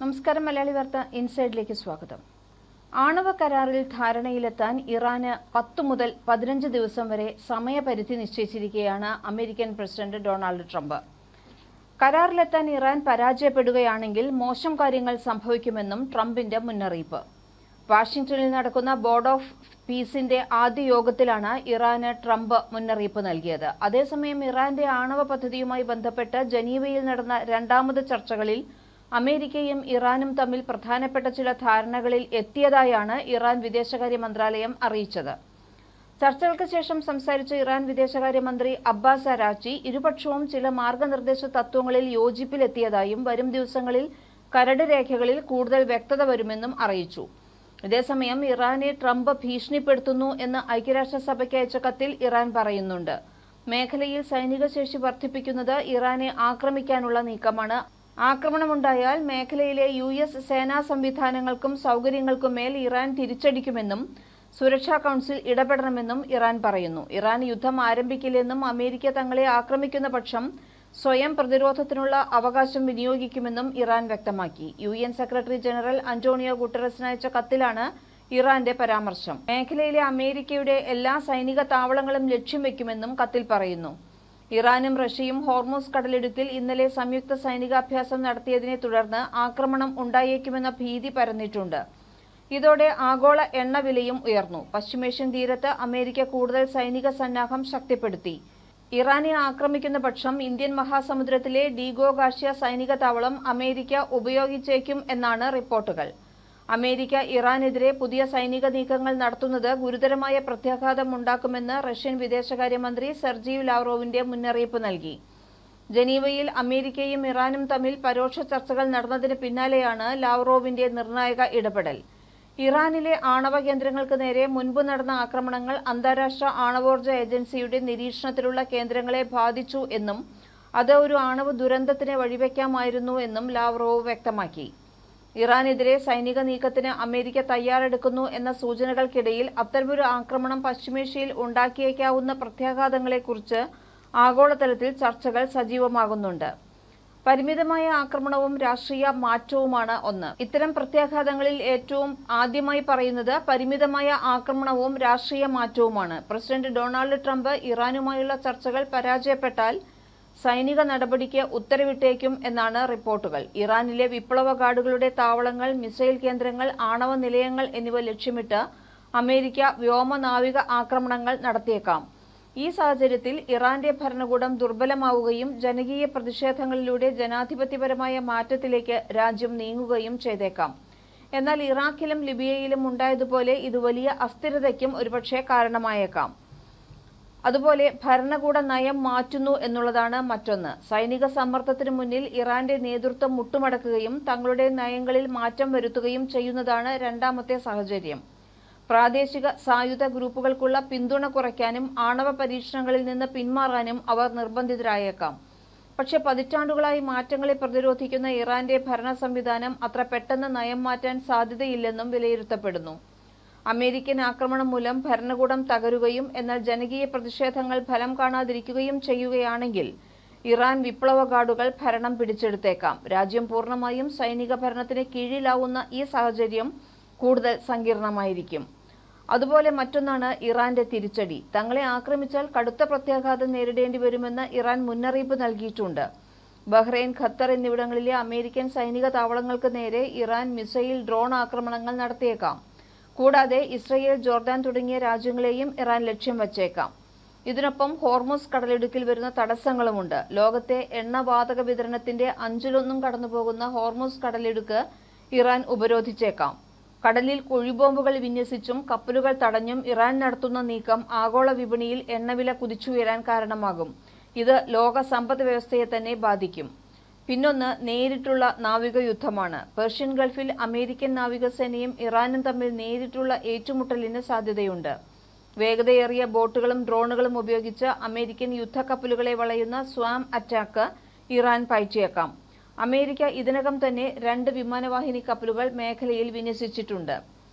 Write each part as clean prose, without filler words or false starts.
നമസ്കാരം. മലയാളി വാർത്ത ഇൻസൈഡിലേക്ക് സ്വാഗതം. ആണവ കരാറിൽ ധാരണയിലെത്താൻ ഇറാന് 10 മുതൽ 15 ദിവസം വരെ സമയപരിധി നിശ്ചയിച്ചിരിക്കുകയാണ് അമേരിക്കൻ പ്രസിഡന്റ് ഡൊണാൾഡ് ട്രംപ്. കരാറിലെത്താൻ ഇറാൻ പരാജയപ്പെടുകയാണെങ്കിൽ മോശം കാര്യങ്ങൾ സംഭവിക്കുമെന്നും ട്രംപിന്റെ മുന്നറിയിപ്പ്. വാഷിംഗ്ടണിൽ നടക്കുന്ന ബോർഡ് ഓഫ് പീസിന്റെ ആദ്യ യോഗത്തിലാണ് ഇറാന് ട്രംപ് മുന്നറിയിപ്പ് നൽകിയത്. അതേസമയം ഇറാന്റെ ആണവ പദ്ധതിയുമായി ബന്ധപ്പെട്ട് ജനീവയിൽ നടന്ന രണ്ടാമത് ചർച്ചകളിൽ അമേരിക്കയും ഇറാനും തമ്മിൽ പ്രധാനപ്പെട്ട ചില ധാരണകളിൽ എത്തിയതായാണ് ഇറാൻ വിദേശകാര്യ മന്ത്രാലയം അറിയിച്ചത്. ചർച്ചകൾക്ക് ശേഷം സംസാരിച്ച ഇറാൻ വിദേശകാര്യമന്ത്രി അബ്ബാസ് അരാക്ചി ഇരുപക്ഷവും ചില മാർഗനിർദ്ദേശ തത്വങ്ങളിൽ യോജിപ്പിലെത്തിയതായും വരും ദിവസങ്ങളിൽ കരട് രേഖകളിൽ കൂടുതൽ വ്യക്തത വരുമെന്നും അറിയിച്ചു. ഇതേസമയം ഇറാനെ ട്രംപ് ഭീഷണിപ്പെടുത്തുന്നു എന്ന് ഐക്യരാഷ്ട്രസഭയ്ക്ക് അയച്ച കത്തിൽ ഇറാൻ പറയുന്നുണ്ട്. മേഖലയിൽ സൈനിക ശേഷി വർദ്ധിപ്പിക്കുന്നത് ഇറാനെ ആക്രമിക്കാനുള്ള നീക്കമാണ്. ആക്രമണമുണ്ടായാൽ മേഖലയിലെ US സേനാ സംവിധാനങ്ങൾക്കും സൗകര്യങ്ങൾക്കും മേൽ ഇറാൻ തിരിച്ചടിക്കുമെന്നും സുരക്ഷാ കൌൺസിൽ ഇടപെടണമെന്നും ഇറാൻ പറയുന്നു. ഇറാൻ യുദ്ധം ആരംഭിക്കില്ലെന്നും അമേരിക്ക തങ്ങളെ ആക്രമിക്കുന്ന പക്ഷം സ്വയം പ്രതിരോധത്തിനുള്ള അവകാശം വിനിയോഗിക്കുമെന്നും ഇറാൻ വ്യക്തമാക്കി. UN സെക്രട്ടറി ജനറൽ അന്റോണിയോ ഗുട്ടറസിനയച്ച കത്തിലാണ് ഇറാന്റെ പരാമർശം. മേഖലയിലെ അമേരിക്കയുടെ എല്ലാ സൈനിക താവളങ്ങളും ലക്ഷ്യം വെക്കുമെന്നും കത്തിൽ പറയുന്നു. ഇറാനും റഷ്യയും ഹോർമൂസ് കടലിടുക്കിൽ ഇന്നലെ സംയുക്ത സൈനികാഭ്യാസം നടത്തിയതിനെ തുടർന്ന് ആക്രമണം ഉണ്ടായേക്കുമെന്ന ഭീതി പരന്നിട്ടുണ്ട്. ഇതോടെ ആഗോള എണ്ണവിലയും ഉയർന്നു. പശ്ചിമേഷ്യൻ തീരത്ത് അമേരിക്ക കൂടുതൽ സൈനിക സന്നാഹം ശക്തിപ്പെടുത്തി. ഇറാനെ ആക്രമിക്കുന്ന പക്ഷം ഇന്ത്യൻ മഹാസമുദ്രത്തിലെ ഡീഗോ ഗാഷ്യ സൈനിക താവളം അമേരിക്ക ഉപയോഗിച്ചേക്കും എന്നാണ് റിപ്പോർട്ടുകൾ. അമേരിക്ക ഇറാനെതിരെ പുതിയ സൈനിക നീക്കങ്ങൾ നടത്തുന്നത് ഗുരുതരമായ പ്രത്യാഘാതമുണ്ടാക്കുമെന്ന് റഷ്യൻ വിദേശകാര്യമന്ത്രി സെർജി ലാവ്റോവിന്റെ മുന്നറിയിപ്പ് നൽകി. ജനീവയിൽ അമേരിക്കയും ഇറാനും തമ്മിൽ പരോക്ഷ ചർച്ചകൾ നടന്നതിന് പിന്നാലെയാണ് ലാവ്റോവിന്റെ നിർണായക ഇടപെടൽ. ഇറാനിലെ ആണവ കേന്ദ്രങ്ങൾക്ക് നേരെ മുൻപ് നടന്ന ആക്രമണങ്ങൾ അന്താരാഷ്ട്ര ആണവോർജ്ജ ഏജൻസിയുടെ നിരീക്ഷണത്തിലുള്ള കേന്ദ്രങ്ങളെ ബാധിച്ചു എന്നും അത് ഒരു ആണവ ദുരന്തത്തിന് വഴിവെക്കാമായിരുന്നു എന്നും ലാവ്റോവ് വ്യക്തമാക്കി. ഇറാനെതിരെ സൈനിക നീക്കത്തിന് അമേരിക്ക തയ്യാറെടുക്കുന്നു എന്ന സൂചനകൾക്കിടയിൽ അത്തരമൊരു ആക്രമണം പശ്ചിമേഷ്യയിൽ ഉണ്ടാക്കിയേക്കാവുന്ന പ്രത്യാഘാതങ്ങളെക്കുറിച്ച് ആഗോളതലത്തിൽ ചർച്ചകൾ സജീവമാകുന്നുണ്ട്. പരിമിതമായ ആക്രമണവും രാഷ്ട്രീയ മാറ്റവുമാണ് ഒന്ന്. ഇത്തരം പ്രത്യാഘാതങ്ങളിൽ ഏറ്റവും ആദ്യമായി പറയുന്നത് പരിമിതമായ ആക്രമണവും രാഷ്ട്രീയ മാറ്റവുമാണ്. പ്രസിഡന്റ് ഡൊണാൾഡ് ട്രംപ് ഇറാനുമായുള്ള ചർച്ചകൾ പരാജയപ്പെട്ടാൽ സൈനിക നടപടിക്ക് ഉത്തരവിട്ടേക്കും എന്നാണ് റിപ്പോർട്ടുകൾ. ഇറാനിലെ വിപ്ലവ ഗാർഡുകളുടെ താവളങ്ങൾ, മിസൈൽ കേന്ദ്രങ്ങൾ, ആണവ നിലയങ്ങൾ എന്നിവ ലക്ഷ്യമിട്ട് അമേരിക്ക വ്യോമനാവിക ആക്രമണങ്ങൾ നടത്തിയേക്കാം. ഈ സാഹചര്യത്തിൽ ഇറാന്റെ ഭരണകൂടം ദുർബലമാവുകയും ജനകീയ പ്രതിഷേധങ്ങളിലൂടെ ജനാധിപത്യപരമായ മാറ്റത്തിലേക്ക് രാജ്യം നീങ്ങുകയും ചെയ്തേക്കാം. എന്നാൽ ഇറാഖിലും ലിബിയയിലും ഉണ്ടായതുപോലെ ഇത് വലിയ അസ്ഥിരതയ്ക്കും ഒരുപക്ഷെ കാരണമായേക്കാം. അതുപോലെ ഭരണകൂട നയം മാറ്റുന്നു എന്നുള്ളതാണ് മറ്റൊന്ന്. സൈനിക സമ്മർദ്ദത്തിനു മുന്നിൽ ഇറാന്റെ നേതൃത്വം മുട്ടുമടക്കുകയും തങ്ങളുടെ നയങ്ങളിൽ മാറ്റം വരുത്തുകയും ചെയ്യുന്നതാണ് രണ്ടാമത്തെ സാഹചര്യം. പ്രാദേശിക സായുധ ഗ്രൂപ്പുകൾക്കുള്ള പിന്തുണ കുറയ്ക്കാനും ആണവ പരീക്ഷണങ്ങളിൽ നിന്ന് പിന്മാറാനും അവർ നിർബന്ധിതരായേക്കാം. പക്ഷെ പതിറ്റാണ്ടുകളായി മാറ്റങ്ങളെ പ്രതിരോധിക്കുന്ന ഇറാന്റെ ഭരണ സംവിധാനം അത്ര പെട്ടെന്ന് നയം മാറ്റാൻ സാധ്യതയില്ലെന്നും വിലയിരുത്തപ്പെടുന്നു. അമേരിക്കൻ ആക്രമണം മൂലം ഭരണകൂടം തകരുകയും എന്നാൽ ജനകീയ പ്രതിഷേധങ്ങൾ ഫലം കാണാതിരിക്കുകയും ചെയ്യുകയാണെങ്കിൽ ഇറാൻ വിപ്ലവ ഗാർഡുകൾ ഭരണം പിടിച്ചെടുത്തേക്കാം. രാജ്യം പൂർണ്ണമായും സൈനിക ഭരണത്തിന് കീഴിലാവുന്ന ഈ സാഹചര്യം കൂടുതൽ സങ്കീർണമായിരിക്കും. അതുപോലെ മറ്റൊന്നാണ് ഇറാന്റെ തിരിച്ചടി. തങ്ങളെ ആക്രമിച്ചാൽ കടുത്ത പ്രത്യാഘാതം നേരിടേണ്ടി വരുമെന്ന് ഇറാൻ മുന്നറിയിപ്പ് നൽകിയിട്ടുണ്ട്. ബഹ്റൈൻ, ഖത്തർ എന്നിവിടങ്ങളിലെ അമേരിക്കൻ സൈനിക താവളങ്ങൾക്ക് നേരെ ഇറാൻ മിസൈൽ, ഡ്രോൺ ആക്രമണങ്ങൾ നടത്തിയേക്കാം. കൂടാതെ ഇസ്രയേൽ, ജോർദാൻ തുടങ്ങിയ രാജ്യങ്ങളെയും ഇറാൻ ലക്ഷ്യം വച്ചേക്കാം. ഇതിനൊപ്പം ഹോർമൂസ് കടലിടുക്കിൽ വരുന്ന തടസ്സങ്ങളുമുണ്ട്. ലോകത്തെ എണ്ണവാതക വിതരണത്തിന്റെ 1/5 കടന്നുപോകുന്ന ഹോർമൂസ് കടലിടുക്ക് ഇറാൻ ഉപരോധിച്ചേക്കാം. കടലിൽ കുഴിബോംബുകൾ വിന്യസിച്ചും കപ്പലുകൾ തടഞ്ഞും ഇറാൻ നടത്തുന്ന നീക്കം ആഗോള വിപണിയിൽ എണ്ണവില കുതിച്ചുയരാൻ കാരണമാകും. ഇത് ലോക സമ്പദ് വ്യവസ്ഥയെ തന്നെ ബാധിക്കും. പിന്നൊന്ന് നേരിട്ടുള്ള നാവിക യുദ്ധമാണ്. പേർഷ്യൻ ഗൾഫിൽ അമേരിക്കൻ നാവികസേനയും ഇറാനും തമ്മിൽ നേരിട്ടുള്ള ഏറ്റുമുട്ടലിന് സാധ്യതയുണ്ട്. വേഗതയേറിയ ബോട്ടുകളും ഡ്രോണുകളും ഉപയോഗിച്ച് അമേരിക്കൻ യുദ്ധക്കപ്പലുകളെ വളയുന്ന സ്വാം അറ്റാക്ക് ഇറാൻ പയറ്റിയേക്കാം. അമേരിക്ക ഇതിനകം തന്നെ 2 വിമാനവാഹിനി കപ്പലുകൾ മേഖലയിൽ വിന്യസിച്ചിട്ടുണ്ട്.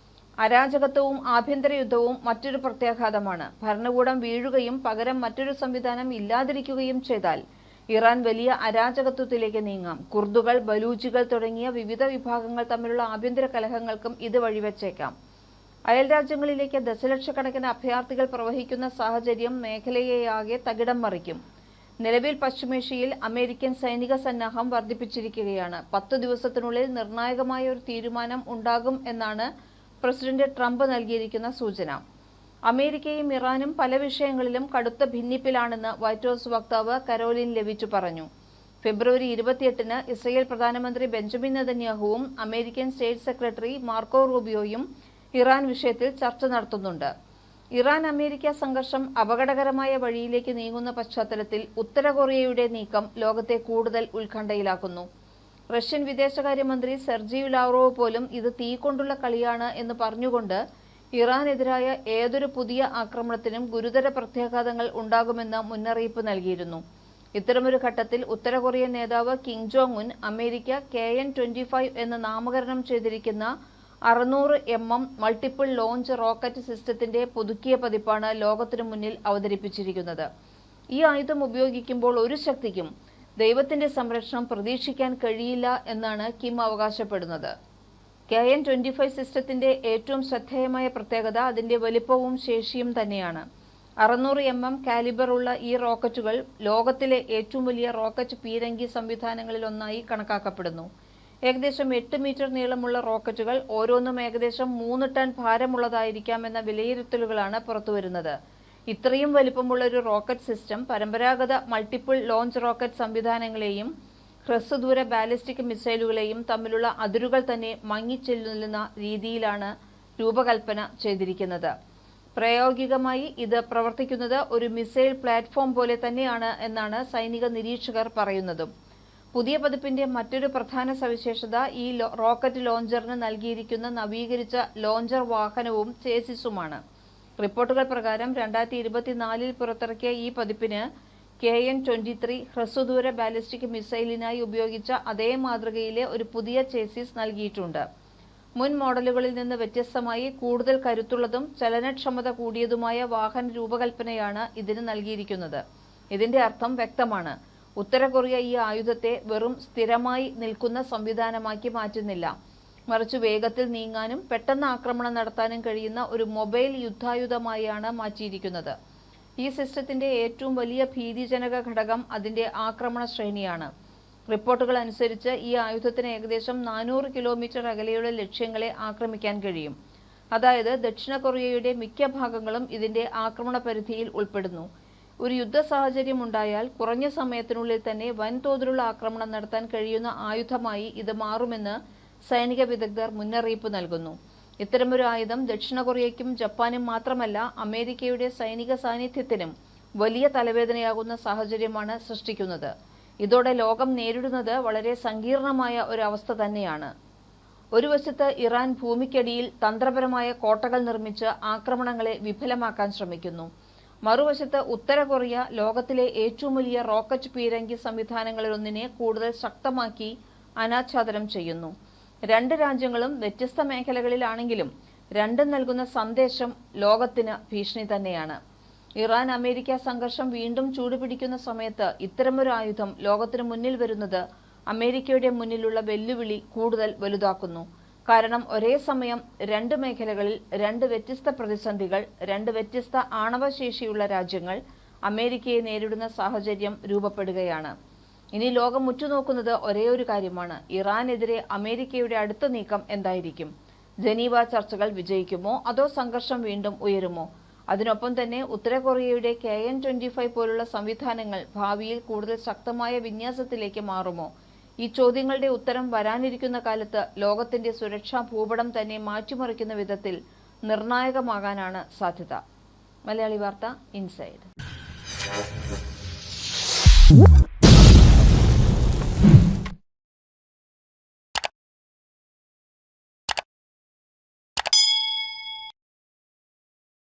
അരാജകത്വവും ആഭ്യന്തര യുദ്ധവും മറ്റൊരു പ്രത്യാഘാതമാണ്. ഭരണകൂടം വീഴുകയും പകരം മറ്റൊരു സംവിധാനം ഇല്ലാതിരിക്കുകയും ചെയ്താൽ ഇറാൻ വലിയ അരാജകത്വത്തിലേക്ക് നീങ്ങാം. കുർദുകൾ, ബലൂച്ചികൾ തുടങ്ങിയ വിവിധ വിഭാഗങ്ങൾ തമ്മിലുള്ള ആഭ്യന്തര കലഹങ്ങൾക്കും ഇത് വഴിവെച്ചേക്കാം. അയൽരാജ്യങ്ങളിലേക്ക് ദശലക്ഷക്കണക്കിന് അഭയാർത്ഥികൾ പ്രവഹിക്കുന്ന സാഹചര്യം മേഖലയെയാകെ തകിടം മറിക്കും. നിലവിൽ പശ്ചിമേഷ്യയിൽ അമേരിക്കൻ സൈനിക സന്നാഹം വർദ്ധിപ്പിച്ചിരിക്കുകയാണ്. 10 ദിവസത്തിനുള്ളിൽ നിർണായകമായ ഒരു തീരുമാനം ഉണ്ടാകും എന്നാണ് പ്രസിഡന്റ് ട്രംപ് നൽകിയിരിക്കുന്ന സൂചന. അമേരിക്കയും ഇറാനും പല വിഷയങ്ങളിലും കടുത്ത ഭിന്നിപ്പിലാണെന്ന് വൈറ്റ് ഹൌസ് വക്താവ് കരോലിൻ ലെവിറ്റ് പറഞ്ഞു. ഫെബ്രുവരി 28-ന് ഇസ്രയേൽ പ്രധാനമന്ത്രി ബെഞ്ചമിൻ നെതന്യാഹുവും അമേരിക്കൻ സ്റ്റേറ്റ് സെക്രട്ടറി മാർക്കോ റൂബിയോയും ഇറാൻ വിഷയത്തിൽ ചർച്ച നടത്തുന്നുണ്ട്. ഇറാൻ അമേരിക്ക സംഘർഷം അപകടകരമായ വഴിയിലേക്ക് നീങ്ങുന്ന പശ്ചാത്തലത്തിൽ ഉത്തര കൊറിയയുടെ നീക്കം ലോകത്തെ കൂടുതൽ ഉത്കണ്ഠയിലാക്കുന്നു. റഷ്യൻ വിദേശകാര്യമന്ത്രി സെർജി ലാവ്റോവ് പോലും ഇത് തീ കൊണ്ടുള്ള കളിയാണ് എന്ന് പറഞ്ഞുകൊണ്ട് ഇറാനെതിരായ ഏതൊരു പുതിയ ആക്രമണത്തിനും ഗുരുതര പ്രത്യാഘാതങ്ങൾ ഉണ്ടാകുമെന്ന് മുന്നറിയിപ്പ് നൽകിയിരുന്നു. ഇത്തരമൊരു ഘട്ടത്തിൽ ഉത്തര കൊറിയൻ നേതാവ് Kim Jong Un America KN-25 എന്ന് നാമകരണം ചെയ്തിരിക്കുന്ന 600mm മൾട്ടിപ്പിൾ ലോഞ്ച് റോക്കറ്റ് സിസ്റ്റത്തിന്റെ പുതുക്കിയ പതിപ്പാണ് ലോകത്തിനു മുന്നിൽ അവതരിപ്പിച്ചിരിക്കുന്നത്. ഈ ആയുധം ഉപയോഗിക്കുമ്പോൾ ഒരു ശക്തിക്കും ദൈവത്തിന്റെ സംരക്ഷണം പ്രതീക്ഷിക്കാൻ കഴിയില്ല എന്നാണ് കിം അവകാശപ്പെടുന്നത്. KN-25 സിസ്റ്റത്തിന്റെ ഏറ്റവും ശ്രദ്ധേയമായ പ്രത്യേകത അതിന്റെ വലിപ്പവും ശേഷിയും തന്നെയാണ്. 600mm കാലിബറുള്ള ഈ റോക്കറ്റുകൾ ലോകത്തിലെ ഏറ്റവും വലിയ റോക്കറ്റ് പീരങ്കി സംവിധാനങ്ങളിലൊന്നായി കണക്കാക്കപ്പെടുന്നു. ഏകദേശം 8 മീറ്റർ നീളമുള്ള റോക്കറ്റുകൾ ഓരോന്നും ഏകദേശം 3 ടൺ ഭാരമുള്ളതായിരിക്കാമെന്ന വിലയിരുത്തലുകളാണ് പുറത്തുവരുന്നത്. ഇത്രയും വലിപ്പമുള്ള ഒരു റോക്കറ്റ് സിസ്റ്റം പരമ്പരാഗത മൾട്ടിപ്പിൾ ലോഞ്ച് റോക്കറ്റ് സംവിധാനങ്ങളെയും ഹ്രസ്വദൂര ബാലിസ്റ്റിക് മിസൈലുകളെയും തമ്മിലുള്ള അതിരുകൾ തന്നെ മങ്ങിച്ചെല്ലുന്ന രീതിയിലാണ് രൂപകൽപ്പന ചെയ്തിരിക്കുന്നത്. പ്രായോഗികമായി ഇത് പ്രവർത്തിക്കുന്നത് ഒരു മിസൈൽ പ്ലാറ്റ്ഫോം പോലെ തന്നെയാണ് എന്നാണ് സൈനിക നിരീക്ഷകർ പറയുന്നതും. പുതിയ പതിപ്പിന്റെ മറ്റൊരു പ്രധാന സവിശേഷത ഈ റോക്കറ്റ് ലോഞ്ചറിന് നൽകിയിരിക്കുന്ന നവീകരിച്ച ലോഞ്ചർ വാഹനവും ചേസിസുമാണ്. റിപ്പോർട്ടുകൾ പ്രകാരം 2024-ൽ പുറത്തിറക്കിയ ഈ പതിപ്പിന് KN-23 ഹ്രസ്വദൂര ബാലിസ്റ്റിക് മിസൈലിനായി ഉപയോഗിച്ച അതേ മാതൃകയിലെ ഒരു പുതിയ ചേസിസ് നൽകിയിട്ടുണ്ട്. മുൻ മോഡലുകളിൽ നിന്ന് വ്യത്യസ്തമായി കൂടുതൽ കരുത്തുള്ളതും ചലനക്ഷമത കൂടിയതുമായ വാഹന രൂപകൽപ്പനയാണ് ഇതിന് നൽകിയിരിക്കുന്നത്. ഇതിന്റെ അർത്ഥം വ്യക്തമാണ്. ഉത്തര കൊറിയ ഈ ആയുധത്തെ വെറും സ്ഥിരമായി നിൽക്കുന്ന സംവിധാനമാക്കി മാറ്റുന്നില്ല, മറിച്ച് വേഗത്തിൽ നീങ്ങാനും പെട്ടെന്ന് ആക്രമണം നടത്താനും കഴിയുന്ന ഒരു മൊബൈൽ യുദ്ധായുധമായാണ് മാറ്റിയിരിക്കുന്നത്. ഈ സിസ്റ്റത്തിന്റെ ഏറ്റവും വലിയ ഭീതിജനക ഘടകം അതിന്റെ ആക്രമണ ശ്രേണിയാണ്. റിപ്പോർട്ടുകൾ അനുസരിച്ച് ഈ ആയുധത്തിന് ഏകദേശം 400 കിലോമീറ്റർ അകലെയുള്ള ലക്ഷ്യങ്ങളെ ആക്രമിക്കാൻ കഴിയും. അതായത് ദക്ഷിണ കൊറിയയുടെ മിക്ക ഭാഗങ്ങളും ഇതിന്റെ ആക്രമണ പരിധിയിൽ ഉൾപ്പെടുന്നു. ഒരു യുദ്ധ സാഹചര്യം ഉണ്ടായാൽ കുറഞ്ഞ സമയത്തിനുള്ളിൽ തന്നെ വൻതോതിലുള്ള ആക്രമണം നടത്താൻ കഴിയുന്ന ആയുധമായി ഇത് മാറുമെന്ന് സൈനിക വിദഗ്ധർ മുന്നറിയിപ്പ് നൽകുന്നു. ഇത്തരമൊരു ആയുധം ദക്ഷിണ കൊറിയയ്ക്കും ജപ്പാനും മാത്രമല്ല അമേരിക്കയുടെ സൈനിക സാന്നിധ്യത്തിനും വലിയ തലവേദനയാകുന്ന സാഹചര്യമാണ് സൃഷ്ടിക്കുന്നത്. ഇതോടെ ലോകം നേരിടുന്നത് വളരെ സങ്കീർണമായ ഒരു അവസ്ഥ തന്നെയാണ്. ഒരു വശത്ത് ഇറാൻ ഭൂമിക്കടിയിൽ തന്ത്രപരമായ കോട്ടകൾ നിർമ്മിച്ച് ആക്രമണങ്ങളെ വിഫലമാക്കാൻ ശ്രമിക്കുന്നു. മറുവശത്ത് ഉത്തര കൊറിയ ലോകത്തിലെ ഏറ്റവും വലിയ റോക്കറ്റ് പീരങ്കി സംവിധാനങ്ങളിലൊന്നിനെ കൂടുതൽ ശക്തമാക്കി അനാച്ഛാദനം ചെയ്യുന്നു. രണ്ട് രാജ്യങ്ങളും വ്യത്യസ്ത മേഖലകളിലാണെങ്കിലും രണ്ടും നൽകുന്ന സന്ദേശം ലോകത്തിന് ഭീഷണി തന്നെയാണ്. ഇറാൻ അമേരിക്ക സംഘർഷം വീണ്ടും ചൂടുപിടിക്കുന്ന സമയത്ത് ഇത്തരമൊരു ആയുധം ലോകത്തിന് മുന്നിൽ വരുന്നത് അമേരിക്കയുടെ മുന്നിലുള്ള വെല്ലുവിളി കൂടുതൽ വലുതാക്കുന്നു. കാരണം ഒരേ സമയം രണ്ട് മേഖലകളിൽ രണ്ട് വ്യത്യസ്ത പ്രതിസന്ധികൾ, രണ്ട് വ്യത്യസ്ത ആണവശേഷിയുള്ള രാജ്യങ്ങൾ അമേരിക്കയെ നേരിടുന്ന സാഹചര്യം രൂപപ്പെടുകയാണ്. ഇനി ലോകം ഉറ്റുനോക്കുന്നത് ഒരേ ഒരു കാര്യമാണ്: ഇറാനെതിരെ അമേരിക്കയുടെ അടുത്ത നീക്കം എന്തായിരിക്കും? ജനീവ ചർച്ചകൾ വിജയിക്കുമോ അതോ സംഘർഷം വീണ്ടും ഉയരുമോ? അതിനൊപ്പം തന്നെ ഉത്തര കൊറിയയുടെ KN-25 പോലുള്ള സംവിധാനങ്ങൾ ഭാവിയിൽ കൂടുതൽ ശക്തമായ വിന്യാസത്തിലേക്ക് മാറുമോ? ഈ ചോദ്യങ്ങളുടെ ഉത്തരം വരാനിരിക്കുന്ന കാലത്ത് ലോകത്തിന്റെ സുരക്ഷാ ഭൂപടം തന്നെ മാറ്റിമറിക്കുന്ന വിധത്തിൽ നിർണായകമാകാനാണ് സാധ്യത. മലയാളി വാർത്ത ഇൻസൈഡ്.